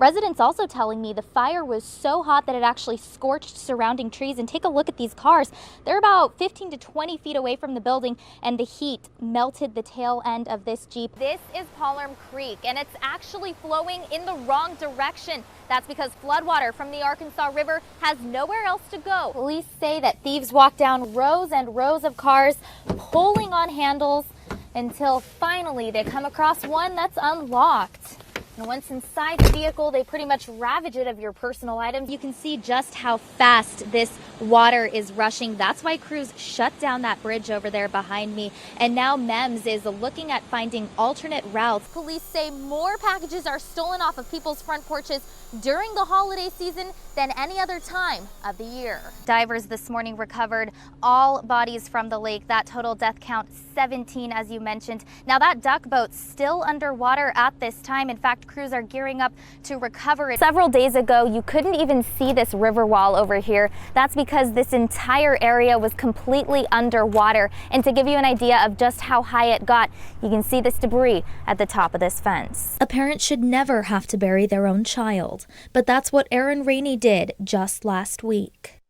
Residents also telling me the fire was so hot that it actually scorched surrounding trees. And take a look at these cars. They're about 15 to 20 feet away from the building, and the heat melted the tail end of this Jeep. This is Palm Creek, and it's actually flowing in the wrong direction. That's because floodwater from the Arkansas River has nowhere else to go. Police say that thieves walked down rows and rows of cars, pulling on handles until finally they come across one that's unlocked. And once inside the vehicle, they pretty much ravage it of your personal items. You can see just how fast this water is rushing. That's why crews shut down that bridge over there behind me. And now MEMS is looking at finding alternate routes. Police say more packages are stolen off of people's front porches during the holiday season than any other time of the year. Divers this morning recovered all bodies from the lake. That total death count, 17, as you mentioned. Now that duck boat's still underwater at this time. In fact, crews are gearing up to recover it. Several days ago, you couldn't even see this river wall over here. That's because this entire area was completely underwater. And to give you an idea of just how high it got, you can see this debris at the top of this fence. A parent should never have to bury their own child, but that's what Remington Rainy did just last week.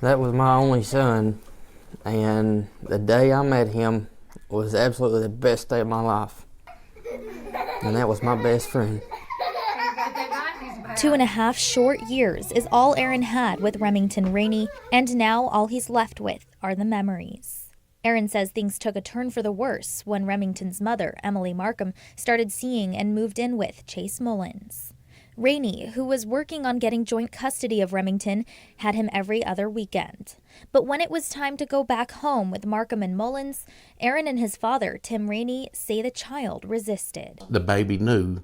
That was my only son, and the day I met him was absolutely the best day of my life. And that was my best friend. 2.5 short years is all Aaron had with Remington Rainy, and now all he's left with are the memories. Aaron says things took a turn for the worse when Remington's mother, Emily Markham, started seeing and moved in with Chase Mullins. Rainy, who was working on getting joint custody of Remington, had him every other weekend. But when it was time to go back home with Markham and Mullins, Aaron and his father, Tim Rainy, say the child resisted. The baby knew,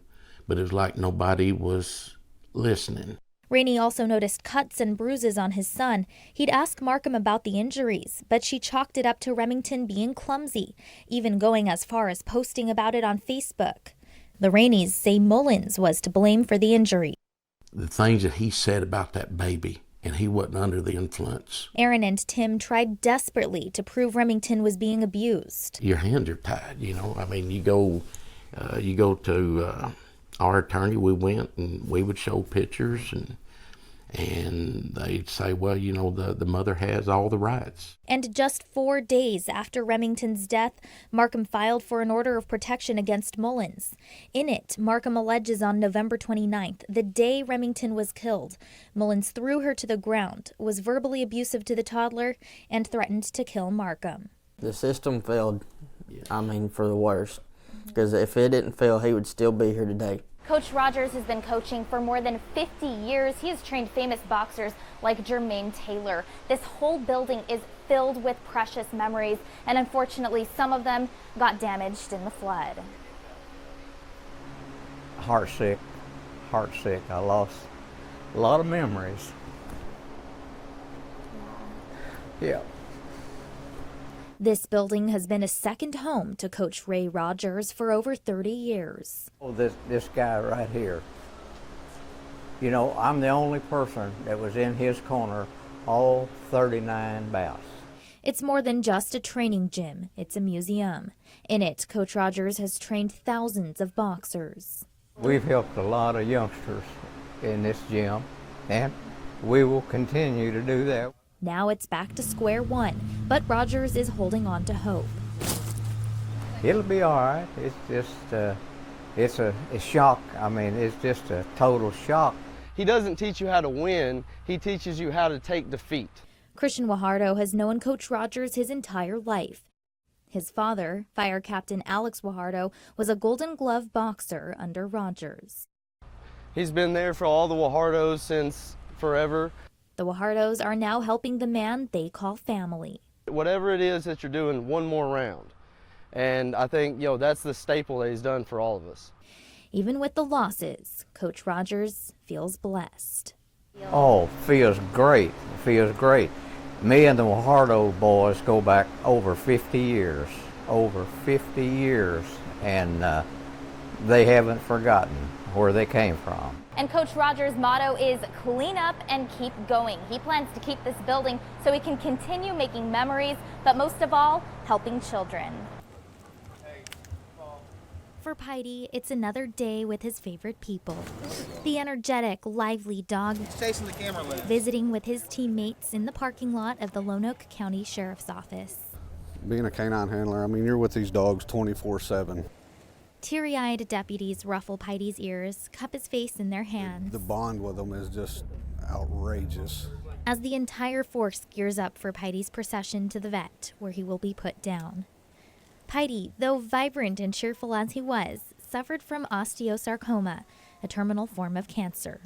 but it was like nobody was listening. Rainy also noticed cuts and bruises on his son. He'd ask Markham about the injuries, but she chalked it up to Remington being clumsy, even going as far as posting about it on Facebook. The Raineys say Mullins was to blame for the injury. The things that he said about that baby, and he wasn't under the influence. Aaron and Tim tried desperately to prove Remington was being abused. Your hands are tied, you know. I mean, you go to our attorney. We went and we would show pictures, and they'd say, well, you know, the mother has all the rights. And just 4 days after Remington's death, Markham filed for an order of protection against Mullins. In it, Markham alleges on November 29th, the day Remington was killed, Mullins threw her to the ground, was verbally abusive to the toddler, and threatened to kill Markham. The system failed, I mean, for the worst. Because if it didn't fail, he would still be here today. Coach Rogers has been coaching for more than 50 years. He has trained famous boxers like Jermaine Taylor. This whole building is filled with precious memories, and unfortunately, some of them got damaged in the flood. Heartsick. I lost a lot of memories. Yeah. This building has been a second home to Coach Ray Rogers for over 30 years. Oh, this guy right here. You know, I'm the only person that was in his corner all 39 bouts. It's more than just a training gym, it's a museum. In it, Coach Rogers has trained thousands of boxers. We've helped a lot of youngsters in this gym, and we will continue to do that. Now it's back to square one, but Rogers is holding on to hope. It'll be all right. It's just, it's a shock. I mean, it's just a total shock. He doesn't teach you how to win, he teaches you how to take defeat. Christian Wajardo has known Coach Rogers his entire life. His father, Fire Captain Alex Wajardo, was a Golden Glove boxer under Rogers. He's been there for all the Wajardos since forever. The Wajardos are now helping the man they call family. Whatever it is that you're doing, one more round. And I think, you know, that's the staple that he's done for all of us. Even with the losses, Coach Rogers feels blessed. Oh, feels great. Feels great. Me and the Wajardo boys go back over 50 years. Over 50 years. And they haven't forgotten where they came from. And Coach Rogers' motto is clean up and keep going. He plans to keep this building so he can continue making memories, but most of all, helping children. For Pajti, it's another day with his favorite people. The energetic, lively dog chasing the camera lens. Visiting with his teammates in the parking lot of the Lonoke County Sheriff's Office. Being a canine handler, I mean, you're with these dogs 24/7. Teary-eyed deputies ruffle Pajti's ears, cup his face in their hands. The bond with them is just outrageous. As the entire force gears up for Pajti's procession to the vet, where he will be put down. Pajti, though vibrant and cheerful as he was, suffered from osteosarcoma, a terminal form of cancer.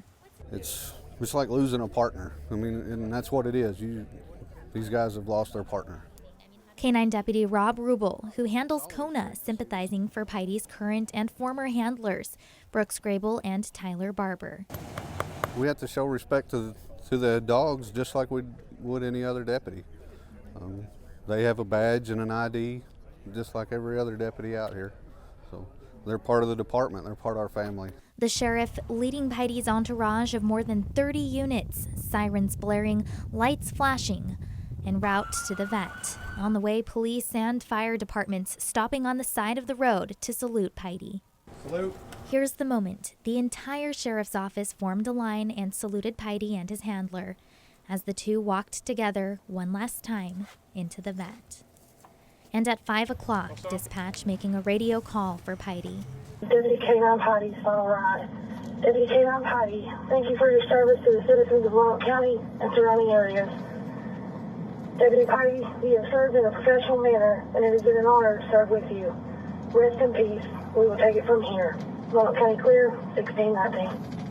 It's like losing a partner. I mean, and that's what it is. These guys have lost their partner. Canine Deputy Rob Rubel, who handles Kona, sympathizing for Pajti's current and former handlers, Brooks Grable and Tyler Barber. We have to show respect to the dogs just like we would any other deputy. They have a badge and an ID just like every other deputy out here. So they're part of the department. They're part of our family. The sheriff leading Pajti's entourage of more than 30 units, sirens blaring, lights flashing, en route to the vet. On the way, police and fire departments stopping on the side of the road to salute Pajti. Salute. Here's the moment. The entire sheriff's office formed a line and saluted Pajti and his handler as the two walked together one last time into the vet. And at 5 o'clock, dispatch making a radio call for Pajti. Deputy K9 Pajti's final ride. Deputy K9 Pajti, thank you for your service to the citizens of Lonoke County and surrounding areas. Deputy Pajti, you have served in a professional manner, and it has been an honor to serve with you. Rest in peace. We will take it from here. Lonoke County clear, 1619.